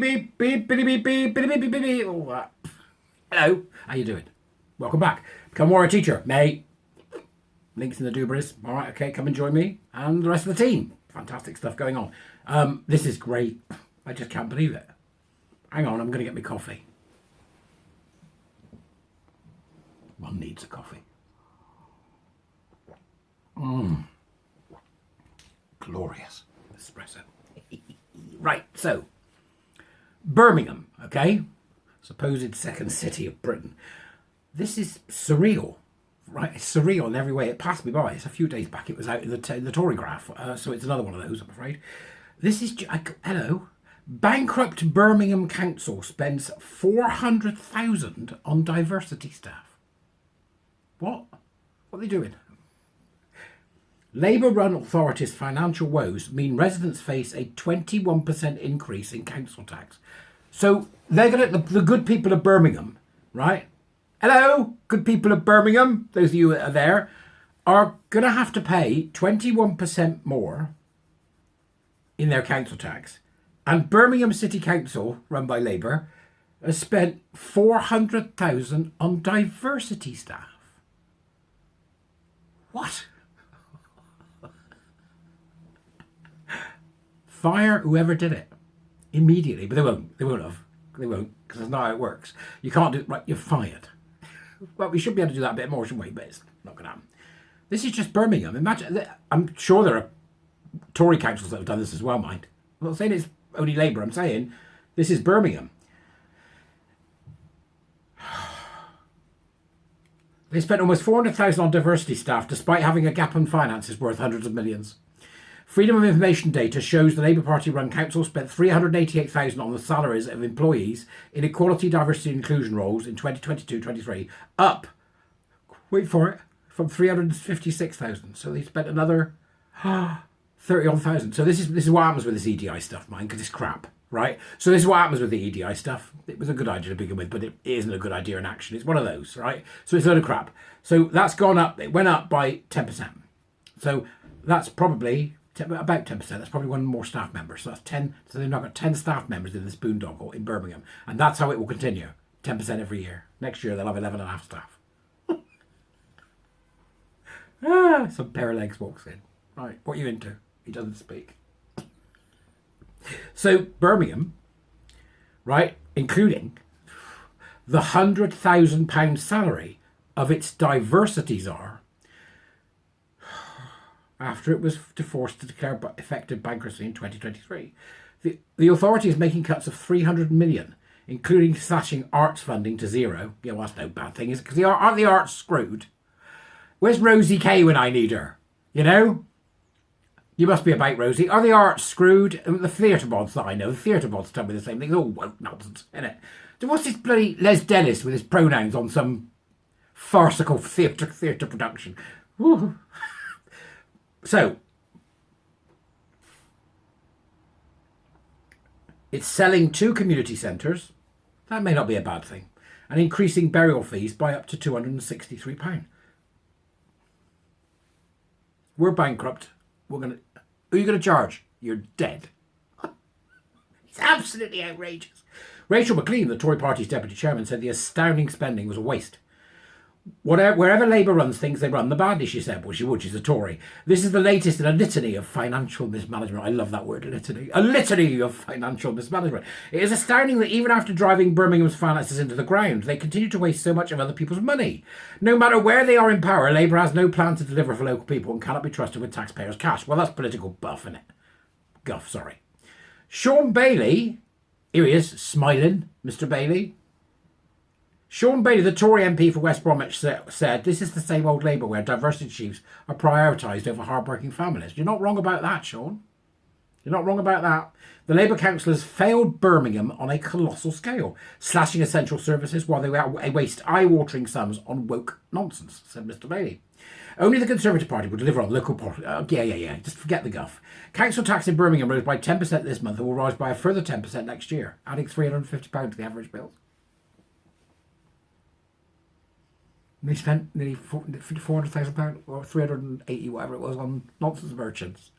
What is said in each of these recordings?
beep, beep, beep, beep, beep, beep, beep, beep, beep, beep, all that. Hello, how you doing? Welcome back. Become Warrior Teacher, mate. Links in the doobers. All right, okay, come and join me and the rest of the team. Fantastic stuff going on. This is great. I just can't believe it. Hang on, I'm going to get me coffee. One needs a coffee. Glorious espresso. Right, so Birmingham, okay, supposed second city of Britain. This is surreal, right? It's surreal in every way. It passed me by. It's a few days back. It was out in the Tory graph, so it's another one of those, I'm afraid. This is hello. Bankrupt Birmingham Council spends 400,000 on diversity staff. What? What are they doing? Labour-run authorities' financial woes mean residents face a 21% increase in council tax. So they're going to, the good people of Birmingham, right? Hello, good people of Birmingham, those of you that are there, are going to have to pay 21% more in their council tax. And Birmingham City Council, run by Labour, has spent 400,000 on diversity staff. What? Fire whoever did it immediately, but they won't. They won't have. They won't, because that's not how it works. You can't do it. Right, you're fired. Well, we should be able to do that a bit more, shouldn't we? But it's not going to happen. This is just Birmingham. Imagine. I'm sure there are Tory councils that have done this as well, mind. I'm not saying it's only Labour. I'm saying this is Birmingham. They spent almost 400,000 on diversity staff, despite having a gap in finances worth hundreds of millions. Freedom of Information data shows the Labour Party-run council spent 388,000 on the salaries of employees in equality, diversity and inclusion roles in 2022-23, up, wait for it, from 356,000. So they spent another 30-odd thousand. So this is what happens with this EDI stuff, mind, because it's crap, right? So this is what happens with the EDI stuff. It was a good idea to begin with, but it isn't a good idea in action. It's one of those, right? So it's a load of crap. So that's gone up. It went up by 10%. So that's probably about 10%. That's probably one more staff member. So that's 10. So they've now got 10 staff members in this boondoggle in Birmingham. And that's how it will continue. 10% every year. Next year they'll have 11.5 staff. Some pair of legs walks in. Right, what are you into? He doesn't speak. So Birmingham, right, including the £100,000 salary of its diversity czar, after it was forced to declare effective bankruptcy in 2023. The authority is making cuts of 300 million, including slashing arts funding to zero. Yeah, well, that's no bad thing, is it? Because aren't the arts screwed? Where's Rosie Kay when I need her? You know? You must be about Rosie. Are the arts screwed? The theatre bods that I know, the theatre bods tell me the same thing. It's all woke nonsense, isn't it? So what's this bloody Les Dennis with his pronouns on some farcical theatre production? Woo. So, it's selling 2 community centres. That may not be a bad thing. And increasing burial fees by up to £263. We're bankrupt. Who are you going to charge? You're dead. It's absolutely outrageous. Rachel McLean, the Tory party's deputy chairman, said the astounding spending was a waste. Wherever Labour runs things, they run the badly, she said. Well, she would. She's a Tory. This is the latest in a litany of financial mismanagement. I love that word, litany. A litany of financial mismanagement. It is astounding that even after driving Birmingham's finances into the ground, they continue to waste so much of other people's money. No matter where they are in power, Labour has no plan to deliver for local people and cannot be trusted with taxpayers' cash. Well, that's political buff, isn't it? Guff, sorry. Sean Bailey, here he is, smiling, Mr. Bailey. Sean Bailey, the Tory MP for West Bromwich, said, this is the same old Labour where diversity chiefs are prioritised over hard-working families. You're not wrong about that, Sean. You're not wrong about that. The Labour councillors failed Birmingham on a colossal scale, slashing essential services while they waste eye-watering sums on woke nonsense, said Mr. Bailey. Only the Conservative Party will deliver on local policy. Yeah. Just forget the guff. Council tax in Birmingham rose by 10% this month and will rise by a further 10% next year, adding £350 to the average bill. They spent nearly £400,000 or 380, whatever it was, on nonsense merchants.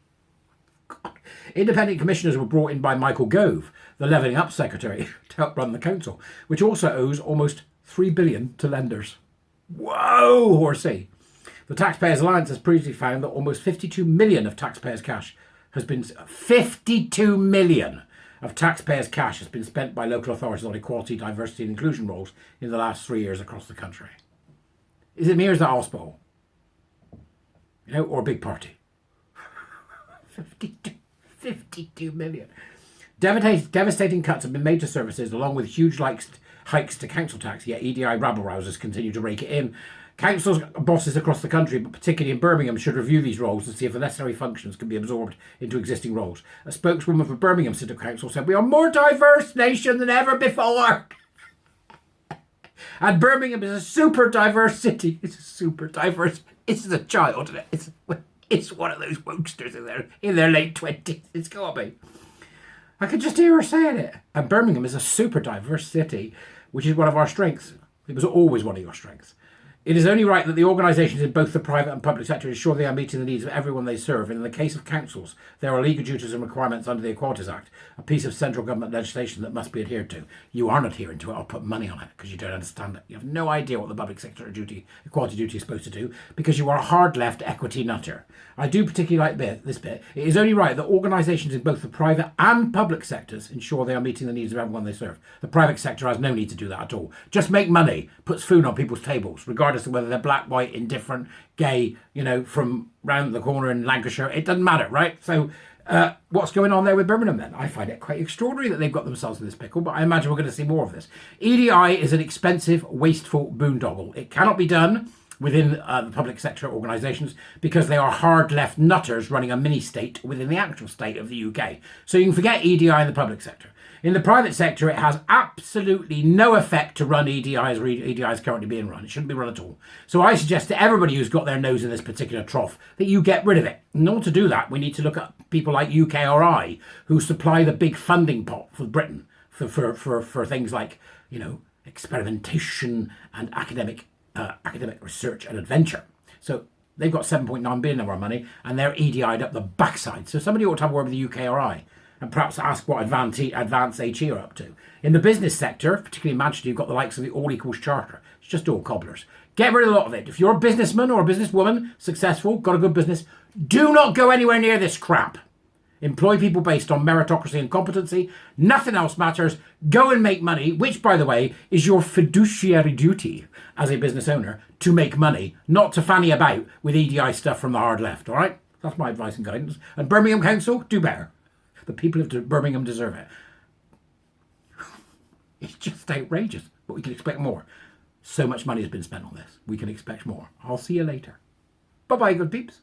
God. Independent commissioners were brought in by Michael Gove, the Levelling Up Secretary, to help run the council, which also owes almost $3 billion to lenders. Whoa, horsey. The Taxpayers Alliance has previously found that almost 52 million of taxpayers' cash has been 52 million of taxpayers' cash has been spent by local authorities on equality, diversity and inclusion roles in the last 3 years across the country. Is it me or is that hospital? Or a big party? 52 million. Devastating cuts have been made to services along with huge hikes to council tax, yet EDI rabble-rousers continue to rake it in. Councils bosses across the country, but particularly in Birmingham, should review these roles and see if the necessary functions can be absorbed into existing roles. A spokeswoman for Birmingham City Council said, "We are a more diverse nation than ever before." And Birmingham is a super diverse city. It's a super diverse. It's a child. It's one of those wokesters in their late 20s. It's got to be. I could just hear her saying it. And Birmingham is a super diverse city, which is one of our strengths. It was always one of your strengths. It is only right that the organisations in both the private and public sector ensure they are meeting the needs of everyone they serve. And in the case of councils, there are legal duties and requirements under the Equalities Act, a piece of central government legislation that must be adhered to. You aren't adhering to it. I'll put money on it because you don't understand it. You have no idea what the public sector equality duty is supposed to do because you are a hard left equity nutter. I do particularly like this bit. It is only right that organisations in both the private and public sectors ensure they are meeting the needs of everyone they serve. The private sector has no need to do that at all. Just make money, puts food on people's tables, regardless of whether they're black, white, indifferent, gay, from round the corner in Lancashire. It doesn't matter, right? So what's going on there with Birmingham then? I find it quite extraordinary that they've got themselves in this pickle, but I imagine we're going to see more of this. EDI is an expensive, wasteful boondoggle. It cannot be done within the public sector organisations because they are hard left nutters running a mini-state within the actual state of the UK. So you can forget EDI in the public sector. In the private sector, it has absolutely no effect to run EDI as EDI is currently being run. It shouldn't be run at all. So I suggest to everybody who's got their nose in this particular trough that you get rid of it. In order to do that, we need to look at people like UKRI, who supply the big funding pot for Britain for things like, experimentation and academic research and adventure. So they've got 7.9 billion of our money and they're EDI'd up the backside. So somebody ought to have a word with the UKRI and perhaps ask what Advance HE are up to. In the business sector, particularly in Manchester, you've got the likes of the All Equals Charter. It's just all cobblers. Get rid of a lot of it. If you're a businessman or a businesswoman, successful, got a good business, do not go anywhere near this crap. Employ people based on meritocracy and competency. Nothing else matters. Go and make money, which, by the way, is your fiduciary duty as a business owner, to make money, not to fanny about with EDI stuff from the hard left, all right? That's my advice and guidance. And Birmingham Council, do better. The people of Birmingham deserve it. It's just outrageous, but we can expect more. So much money has been spent on this. We can expect more. I'll see you later. Bye-bye, good peeps.